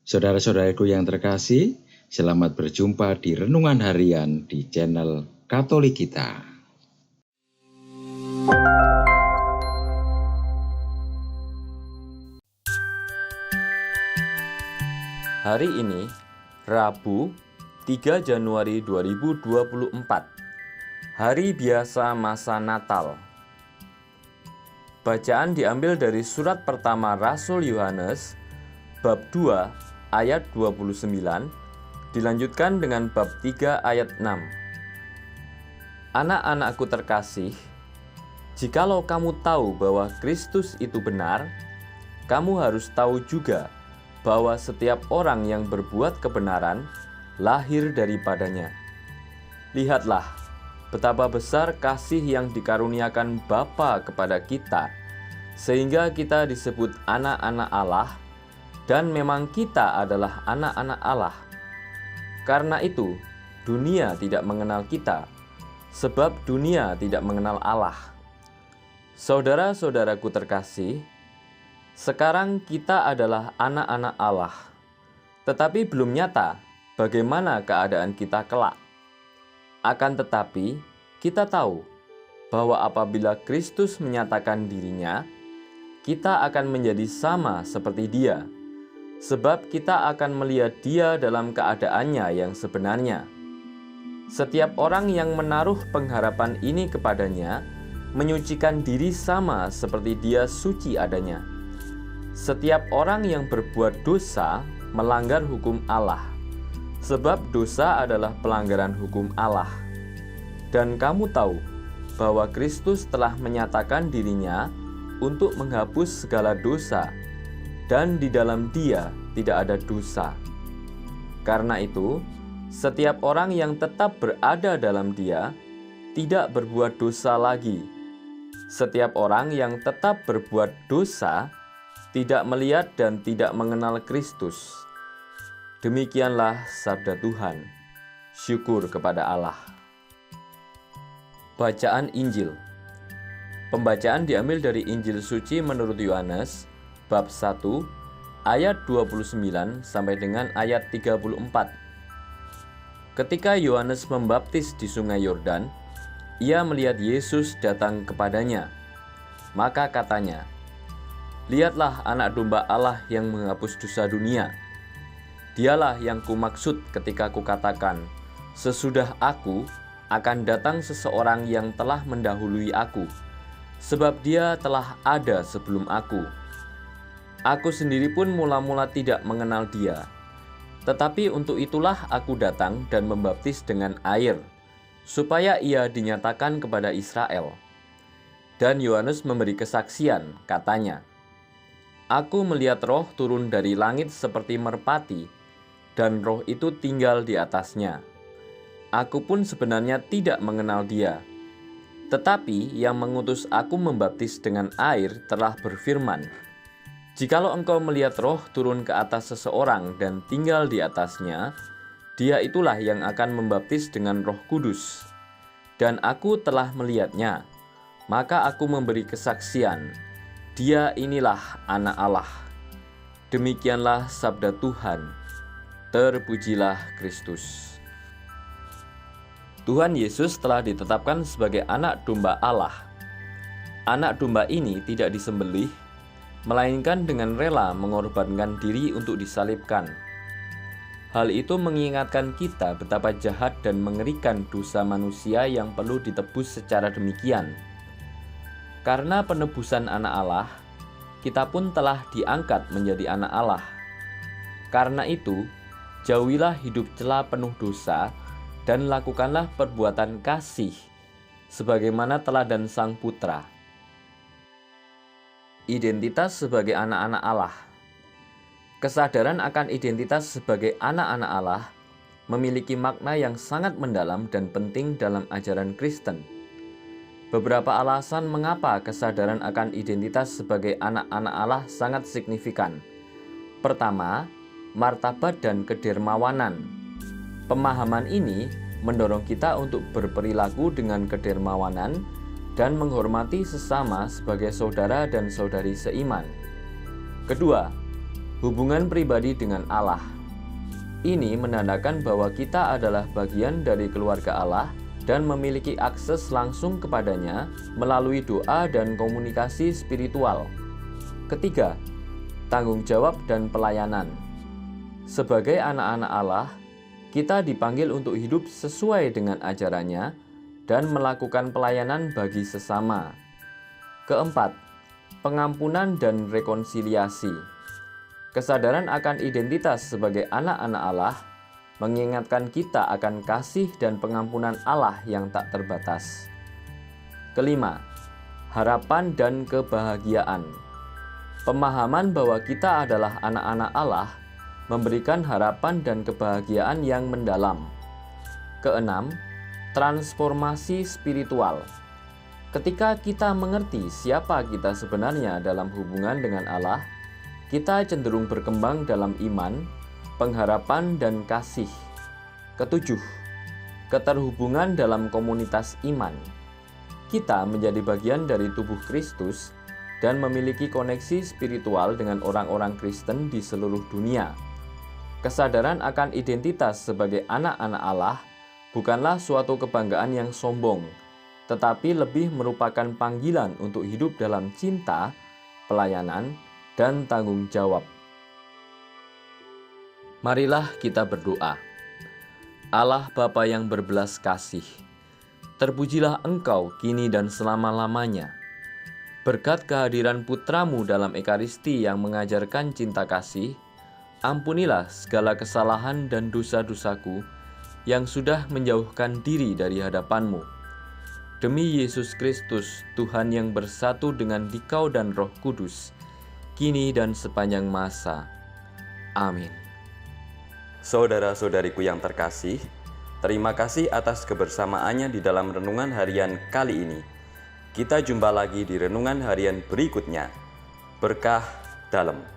Saudara-saudaraku yang terkasih, selamat berjumpa di Renungan Harian di channel Katolik kita. Hari ini, Rabu, 3 Januari 2024, Hari Biasa Masa Natal. Bacaan diambil dari surat pertama Rasul Yohanes, bab 2, ayat 29, dilanjutkan dengan bab 3 ayat 6. Anak-anakku terkasih, jikalau kamu tahu bahwa Kristus itu benar, kamu harus tahu juga bahwa setiap orang yang berbuat kebenaran lahir daripadanya. Lihatlah betapa besar kasih yang dikaruniakan Bapa kepada kita, sehingga kita disebut anak-anak Allah, dan memang kita adalah anak-anak Allah. Karena itu, dunia tidak mengenal kita, sebab dunia tidak mengenal Allah. Saudara-saudaraku terkasih, sekarang kita adalah anak-anak Allah, tetapi belum nyata bagaimana keadaan kita kelak. Akan tetapi, kita tahu bahwa apabila Kristus menyatakan dirinya, kita akan menjadi sama seperti Dia, sebab kita akan melihat Dia dalam keadaannya yang sebenarnya. Setiap orang yang menaruh pengharapan ini kepadanya menyucikan diri sama seperti Dia suci adanya. Setiap orang yang berbuat dosa melanggar hukum Allah, sebab dosa adalah pelanggaran hukum Allah. Dan kamu tahu bahwa Kristus telah menyatakan dirinya untuk menghapus segala dosa, dan di dalam Dia tidak ada dosa. Karena itu, setiap orang yang tetap berada dalam Dia tidak berbuat dosa lagi. Setiap orang yang tetap berbuat dosa tidak melihat dan tidak mengenal Kristus. Demikianlah sabda Tuhan. Syukur kepada Allah. Bacaan Injil. Pembacaan diambil dari Injil suci menurut Yohanes, bab 1, ayat 29 sampai dengan ayat 34. Ketika Yohanes membaptis di sungai Yordan, ia melihat Yesus datang kepadanya. Maka katanya, "Lihatlah anak domba Allah yang menghapus dosa dunia. Dialah yang kumaksud ketika kukatakan, sesudah aku akan datang seseorang yang telah mendahului aku, sebab dia telah ada sebelum aku. Aku sendiri pun mula-mula tidak mengenal dia. Tetapi untuk itulah aku datang dan membaptis dengan air, supaya ia dinyatakan kepada Israel." Dan Yohanes memberi kesaksian, katanya, "Aku melihat roh turun dari langit seperti merpati, dan roh itu tinggal di atasnya. Aku pun sebenarnya tidak mengenal dia. Tetapi yang mengutus aku membaptis dengan air telah berfirman, jikalau engkau melihat roh turun ke atas seseorang dan tinggal di atasnya, dia itulah yang akan membaptis dengan Roh Kudus. Dan aku telah melihatnya, maka aku memberi kesaksian, dia inilah anak Allah." Demikianlah sabda Tuhan. Terpujilah Kristus. Tuhan Yesus telah ditetapkan sebagai anak domba Allah. Anak domba ini tidak disembelih, melainkan dengan rela mengorbankan diri untuk disalibkan. Hal itu mengingatkan kita betapa jahat dan mengerikan dosa manusia yang perlu ditebus secara demikian. Karena penebusan anak Allah, kita pun telah diangkat menjadi anak Allah. Karena itu, jauhilah hidup cela penuh dosa dan lakukanlah perbuatan kasih, sebagaimana teladan Sang Putra. Identitas sebagai anak-anak Allah. Kesadaran akan identitas sebagai anak-anak Allah memiliki makna yang sangat mendalam dan penting dalam ajaran Kristen. Beberapa alasan mengapa kesadaran akan identitas sebagai anak-anak Allah sangat signifikan. Pertama, martabat dan kedermawanan. Pemahaman ini mendorong kita untuk berperilaku dengan kedermawanan dan menghormati sesama sebagai saudara dan saudari seiman. Kedua, hubungan pribadi dengan Allah. Ini menandakan bahwa kita adalah bagian dari keluarga Allah dan memiliki akses langsung kepadanya melalui doa dan komunikasi spiritual. Ketiga, tanggung jawab dan pelayanan. Sebagai anak-anak Allah, kita dipanggil untuk hidup sesuai dengan ajarannya dan melakukan pelayanan bagi sesama. Keempat, pengampunan dan rekonsiliasi. Kesadaran akan identitas sebagai anak-anak Allah mengingatkan kita akan kasih dan pengampunan Allah yang tak terbatas. Kelima, harapan dan kebahagiaan. Pemahaman bahwa kita adalah anak-anak Allah memberikan harapan dan kebahagiaan yang mendalam. Keenam, transformasi spiritual. Ketika kita mengerti siapa kita sebenarnya dalam hubungan dengan Allah, kita cenderung berkembang dalam iman, pengharapan, dan kasih. Ketujuh, keterhubungan dalam komunitas iman. Kita menjadi bagian dari tubuh Kristus dan memiliki koneksi spiritual dengan orang-orang Kristen di seluruh dunia. Kesadaran akan identitas sebagai anak-anak Allah bukanlah suatu kebanggaan yang sombong, tetapi lebih merupakan panggilan untuk hidup dalam cinta, pelayanan, dan tanggung jawab. Marilah kita berdoa. Allah Bapa yang berbelas kasih, terpujilah Engkau kini dan selama-lamanya. Berkat kehadiran Putramu dalam Ekaristi yang mengajarkan cinta kasih, ampunilah segala kesalahan dan dosa-dosaku yang sudah menjauhkan diri dari hadapan-Mu. Demi Yesus Kristus, Tuhan yang bersatu dengan Dikau dan Roh Kudus, kini dan sepanjang masa. Amin. Saudara-saudariku yang terkasih, terima kasih atas kebersamaannya di dalam renungan harian kali ini. Kita jumpa lagi di renungan harian berikutnya. Berkah dalam.